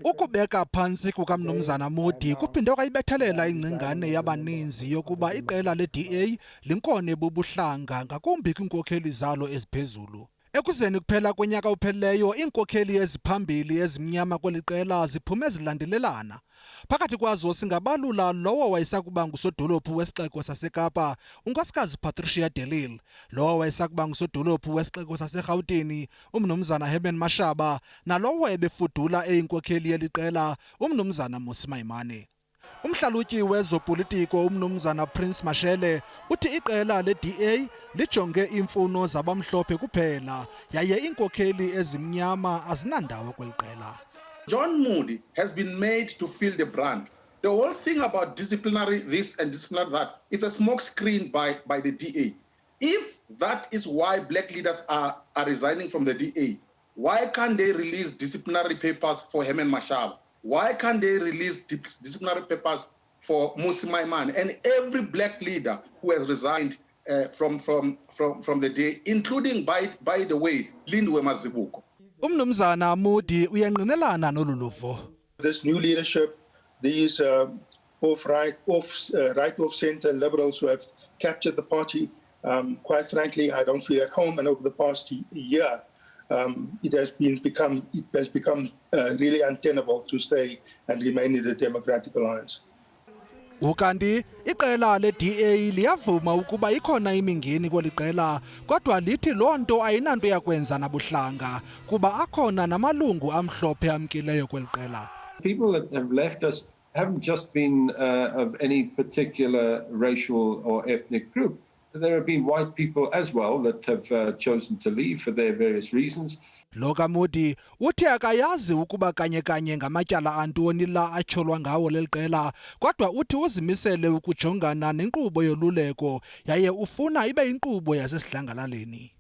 Ukubeka phantsi kukaMnumzana Modi kuphinde kwayibethelela ingcingane yabaninzi yokuba iqela le-DA linkone bubuhlanga ngakumbi kwiinkokheli zalo eziphezulu. Ekuzeni kuphela konyaka ophelileyo, iinkokheli eziphambili ezimnyama kweli qela ziphume zilandelelana. Phakathi kwazo singabalula lowo wayesakuba ngusodolophu wesixeko saseKapa, unkosikazi Patricia de Lille, lowo wayesakuba ngusodolophu wesixeko saseRhawutini, uMnumzana Herman Mashaba, nalowo ebefudula eyinkokheli yeli qela, uMnumzana Mmusi Maimane. Umhlalutyi wezopolitiko uMnumzana Prince Mashele uthi iqela le-DA lijonge iimfuno zabamhlophe kuphela yaye iinkokheli ezimnyama azinandawo kweli qela. John Moody has been made to feel the brand. The whole thing about disciplinary this and disciplinary that, it's a smoke screen by the DA. If that is why black leaders are resigning from the DA, why can't they release disciplinary papers for Herman Mashaba? Why can't they release disciplinary papers for Mmusi Maimane and every black leader who has resigned from the DA, including, by the way, Lindwe Mazibuko? Umnumzana Modi uyangqinelana nolu luvo. This new leadership, these right of centre liberals who have captured the party, quite frankly, I don't feel at home. And over the past year, it has become really untenable to stay and remain in the Democratic Alliance. Ukanti iqela le-DA liyavuma ukuba ikhona imingeni kweli qela, kodwa lithi loo nto ayinanto yakwenza nabuhlanga kuba akhona namalungu amhlophe amkileyo kweli qela. People that have left us haven't just been of any particular racial or ethnic group. There have been white people as well that have chosen to leave for their various reasons. Lo kaModi uthi akayazi ukuba kanye ngamatyala antoni la atyholwa ngawo leli qela, kodwa uthi uzimisele ukujongana nenkqubo yoluleko yaye ufuna ibe yinkqubo yasesidlangalaleni.